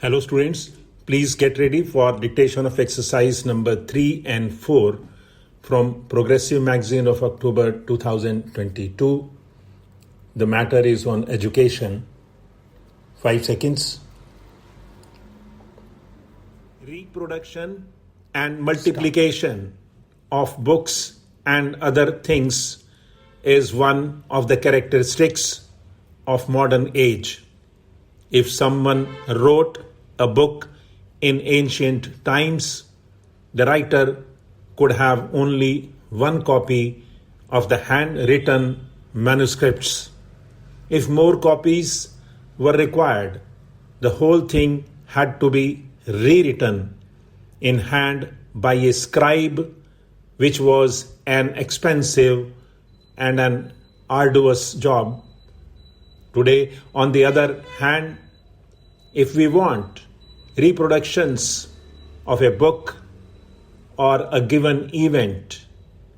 Hello students, please get ready for dictation of exercise number 3 and 4 from Progressive Magazine of October 2022. The matter is on education. 5 seconds. Reproduction and multiplication of books and other things is one of the characteristics of modern age. If someone wrote a book in ancient times, the writer could have only one copy of the handwritten manuscripts. If more copies were required, the whole thing had to be rewritten in hand by a scribe, which was an expensive and an arduous job. Today, on the other hand, if we want reproductions of a book or a given event,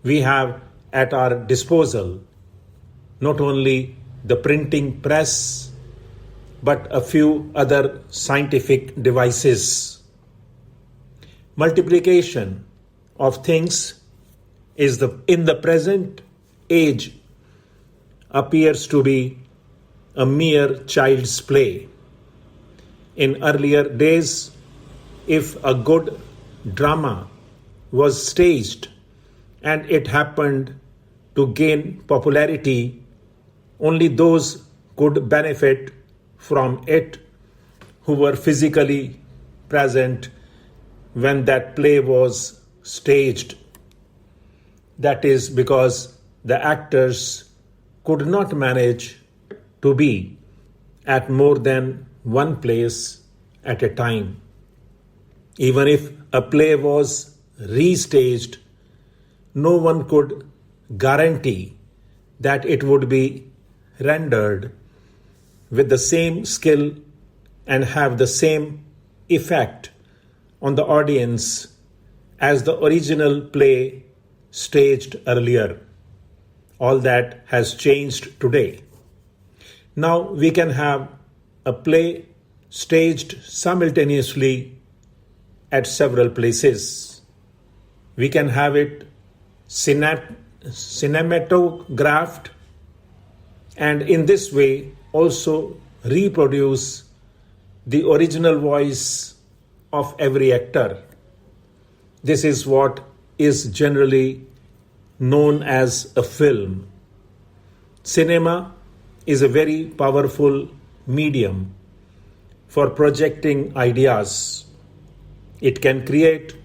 we have at our disposal not only the printing press, but a few other scientific devices. Multiplication of things in the present age appears to be a mere child's play. In earlier days, if a good drama was staged and it happened to gain popularity, only those could benefit from it who were physically present when that play was staged. That is because the actors could not manage to be at more than one place at a time. Even if a play was restaged, no one could guarantee that it would be rendered with the same skill and have the same effect on the audience as the original play staged earlier. All that has changed today. Now we can have a play staged simultaneously at several places. We can have it cinematographed and in this way also reproduce the original voice of every actor. This is what is generally known as a film. Cinema is a very powerful medium for projecting ideas. It can create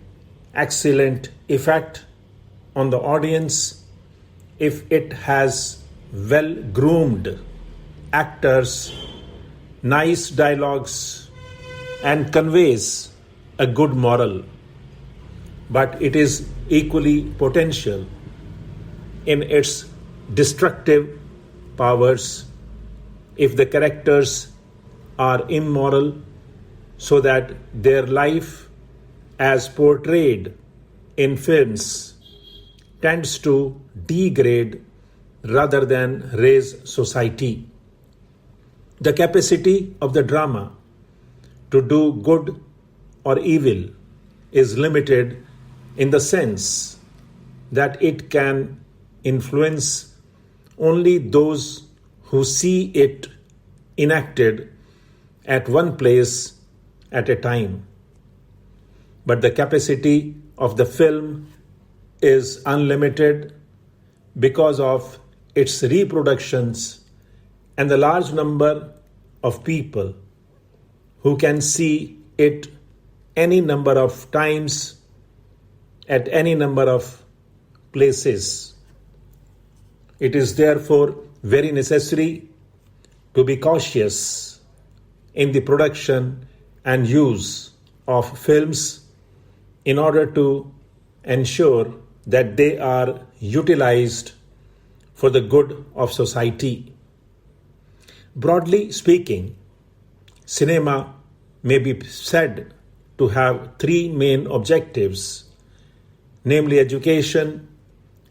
excellent effect on the audience if it has well-groomed actors, nice dialogues, and conveys a good moral. But it is equally potential in its destructive powers if the characters are immoral, so that their life as portrayed in films tends to degrade rather than raise society. The capacity of the drama to do good or evil is limited in the sense that it can influence only those who see it enacted at one place at a time. But the capacity of the film is unlimited because of its reproductions and the large number of people who can see it any number of times at any number of places. It is therefore very necessary to be cautious in the production and use of films in order to ensure that they are utilized for the good of society. Broadly speaking, cinema may be said to have three main objectives, namely education,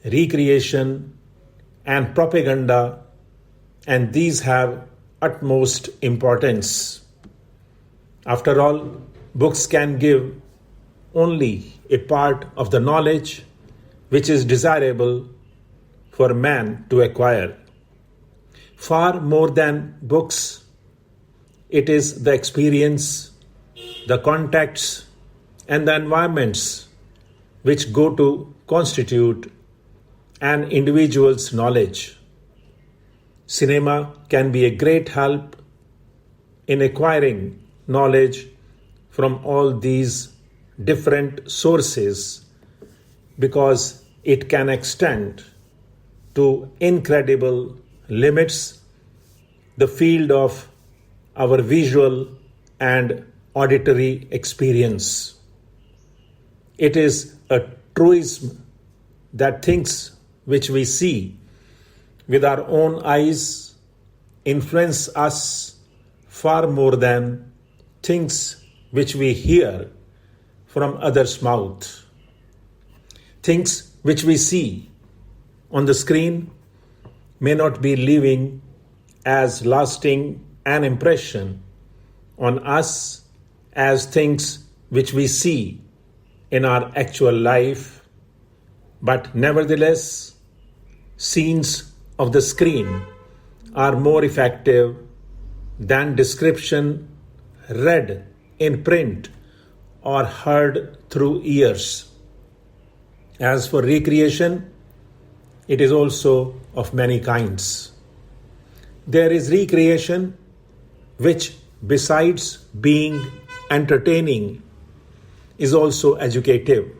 recreation, and propaganda, and these have utmost importance. After all, books can give only a part of the knowledge which is desirable for man to acquire. Far more than books, it is the experience, the contacts, and the environments which go to constitute an individual's knowledge. Cinema can be a great help in acquiring knowledge from all these different sources because it can extend to incredible limits the field of our visual and auditory experience. It is a truism that things which we see with our own eyes influence us far more than things which we hear from others' mouth. Things which we see on the screen may not be leaving as lasting an impression on us as things which we see in our actual life, but nevertheless, scenes of the screen are more effective than description read in print or heard through ears. As for recreation, it is also of many kinds. There is recreation which, besides being entertaining, is also educative.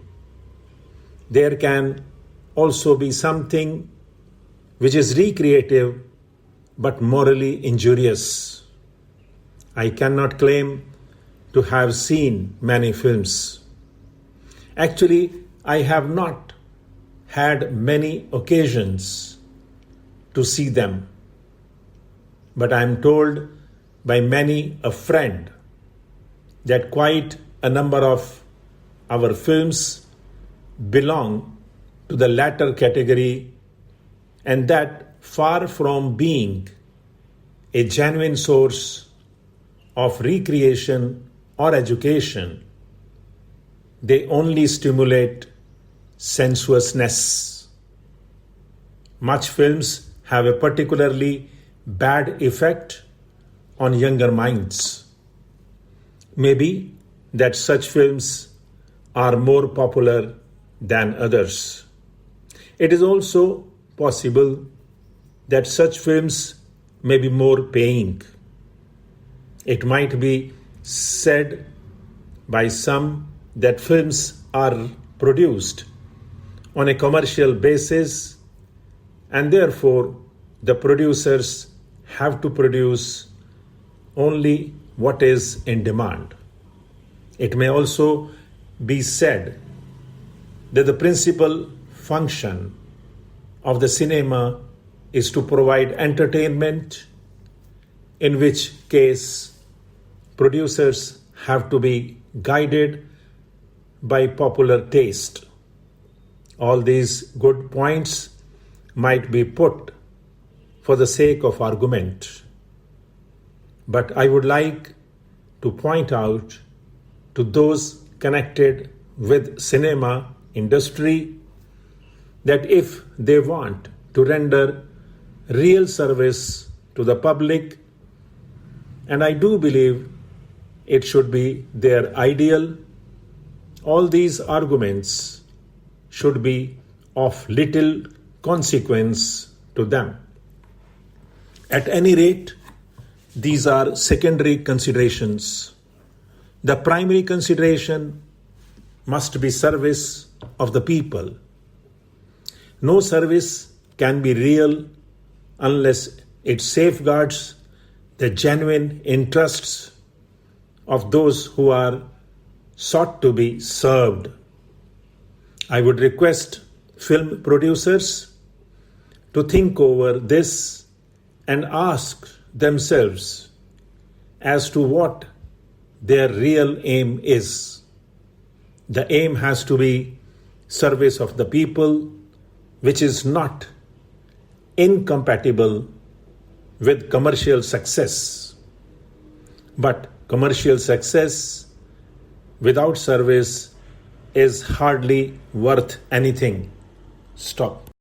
There can also be something which is recreative but morally injurious. I cannot claim to have seen many films. Actually, I have not had many occasions to see them. But I am told by many a friend that quite a number of our films belong to the latter category, and that far from being a genuine source of recreation or education, they only stimulate sensuousness. Much films have a particularly bad effect on younger minds. Maybe that such films are more popular than others. It is also possible that such films may be more paying. It might be said by some that films are produced on a commercial basis and therefore the producers have to produce only what is in demand. It may also be said that the principal function of the cinema is to provide entertainment, in which case producers have to be guided by popular taste. All these good points might be put for the sake of argument. But I would like to point out to those connected with cinema industry that if they want to render real service to the public, and I do believe it should be their ideal, all these arguments should be of little consequence to them. At any rate, these are secondary considerations. The primary consideration must be service of the people. No service can be real unless it safeguards the genuine interests of those who are sought to be served. I would request film producers to think over this and ask themselves as to what their real aim is. The aim has to be service of the people, which is not incompatible with commercial success. But Commercial success without service is hardly worth anything. Stop.